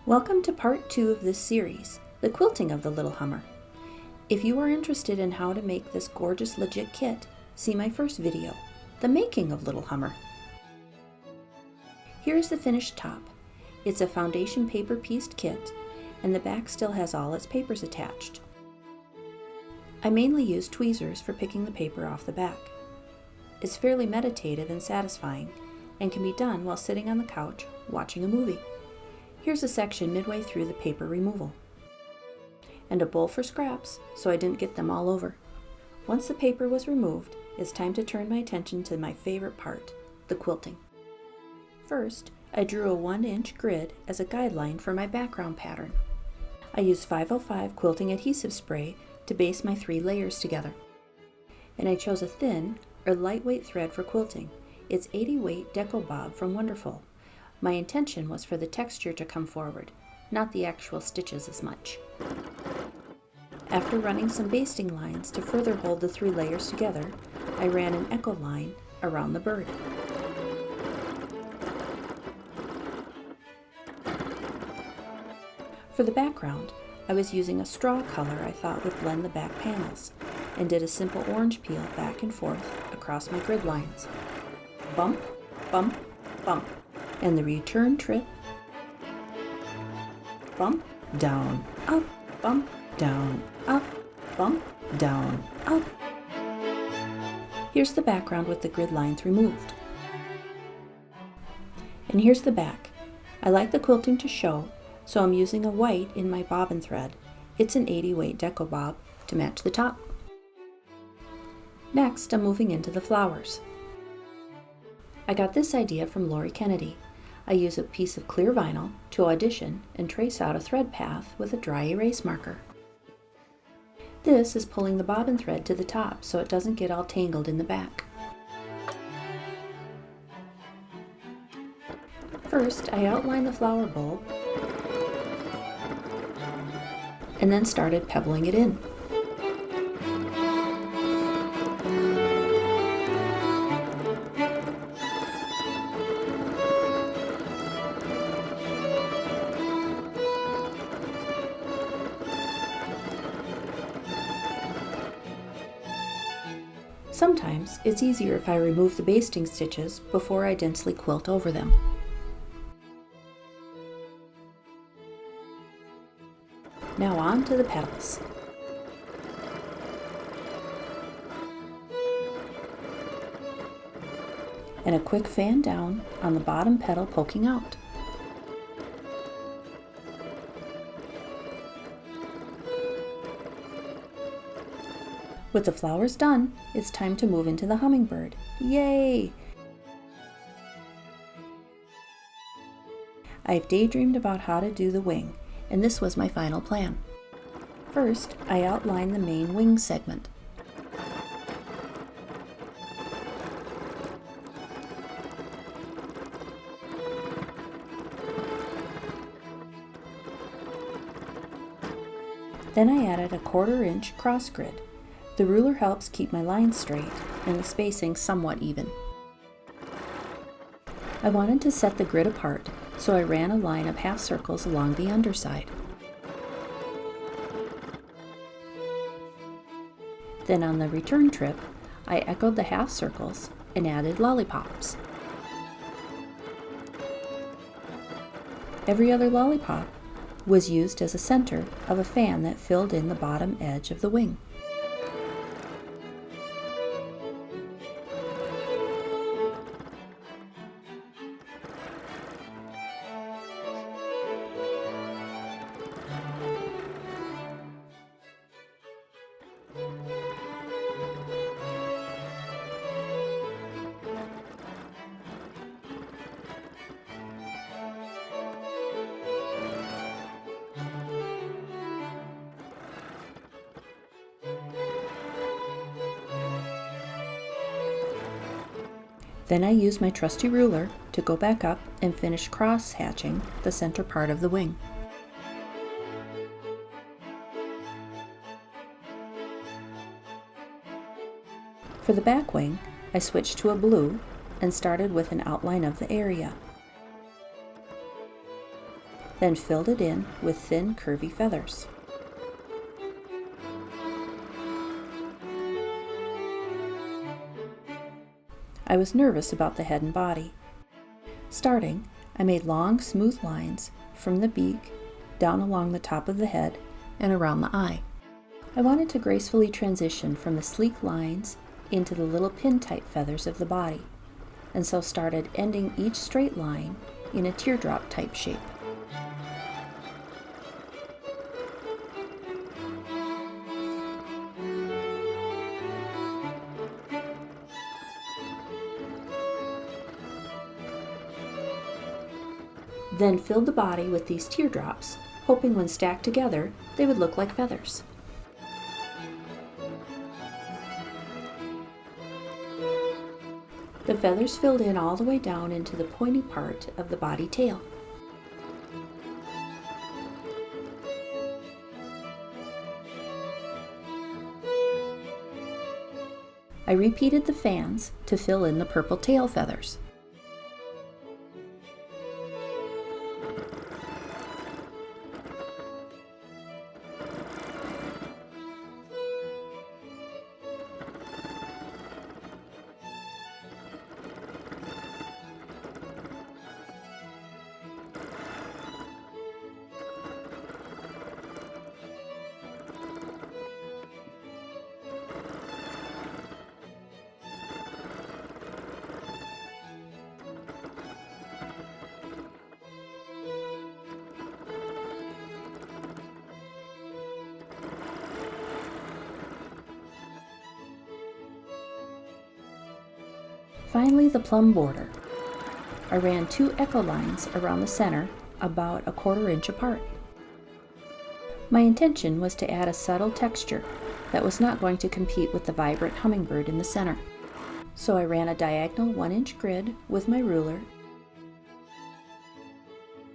Welcome to part 2 of this series, the quilting of the Little Hummer. If you are interested in how to make this gorgeous legit kit, see my first video, the making of Little Hummer. Here is the finished top. It's a foundation paper pieced kit, and the back still has all its papers attached. I mainly use tweezers for picking the paper off the back. It's fairly meditative and satisfying, and can be done while sitting on the couch watching a movie. Here's a section midway through the paper removal. And a bowl for scraps, so I didn't get them all over. Once the paper was removed, it's time to turn my attention to my favorite part, the quilting. First, I drew a 1-inch grid as a guideline for my background pattern. I used 505 quilting adhesive spray to base my 3 layers together. And I chose a thin or lightweight thread for quilting. It's 80 weight Deco Bob from Wonderful. My intention was for the texture to come forward, not the actual stitches as much. After running some basting lines to further hold the 3 layers together, I ran an echo line around the bird. For the background, I was using a straw color I thought would blend the back panels, and did a simple orange peel back and forth across my grid lines. Bump, bump, bump. And the return trip, bump, down, up, bump, down, up, bump, down, up. Here's the background with the grid lines removed. And here's the back. I like the quilting to show, so I'm using a white in my bobbin thread. It's an 80 weight Deco Bob to match the top. Next, I'm moving into the flowers. I got this idea from Lori Kennedy. I use a piece of clear vinyl to audition and trace out a thread path with a dry erase marker. This is pulling the bobbin thread to the top so it doesn't get all tangled in the back. First, I outlined the flower bulb and then started pebbling it in. Sometimes it's easier if I remove the basting stitches before I densely quilt over them. Now on to the petals. And a quick fan down on the bottom petal poking out. With the flowers done, it's time to move into the hummingbird. Yay! I've daydreamed about how to do the wing, and this was my final plan. First, I outlined the main wing segment. Then I added a 1/4 inch cross grid. The ruler helps keep my lines straight and the spacing somewhat even. I wanted to set the grid apart, so I ran a line of half circles along the underside. Then on the return trip, I echoed the half circles and added lollipops. Every other lollipop was used as a center of a fan that filled in the bottom edge of the wing. Then I used my trusty ruler to go back up and finish cross-hatching the center part of the wing. For the back wing, I switched to a blue and started with an outline of the area. then filled it in with thin, curvy feathers. I was nervous about the head and body. Starting, I made long, smooth lines from the beak down along the top of the head and around the eye. I wanted to gracefully transition from the sleek lines into the little pin-type feathers of the body, and so started ending each straight line in a teardrop type shape. Then filled the body with these teardrops, hoping when stacked together they would look like feathers. The feathers filled in all the way down into the pointy part of the body tail. I repeated the fans to fill in the purple tail feathers. Finally, the plum border. I ran 2 echo lines around the center, about a 1/4 inch apart. My intention was to add a subtle texture that was not going to compete with the vibrant hummingbird in the center. So I ran a diagonal 1-inch grid with my ruler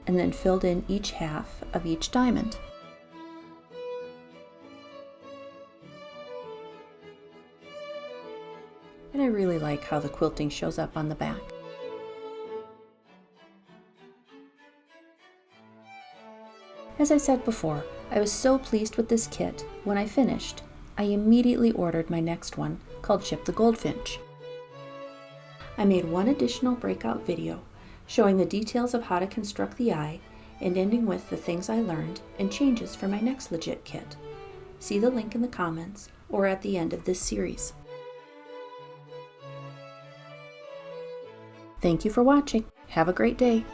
and then filled in each half of each diamond. And I really like how the quilting shows up on the back. As I said before, I was so pleased with this kit. When I finished, I immediately ordered my next one, called Chip the Goldfinch. I made one additional breakout video showing the details of how to construct the eye and ending with the things I learned and changes for my next legit kit. See the link in the comments or at the end of this series. Thank you for watching. Have a great day.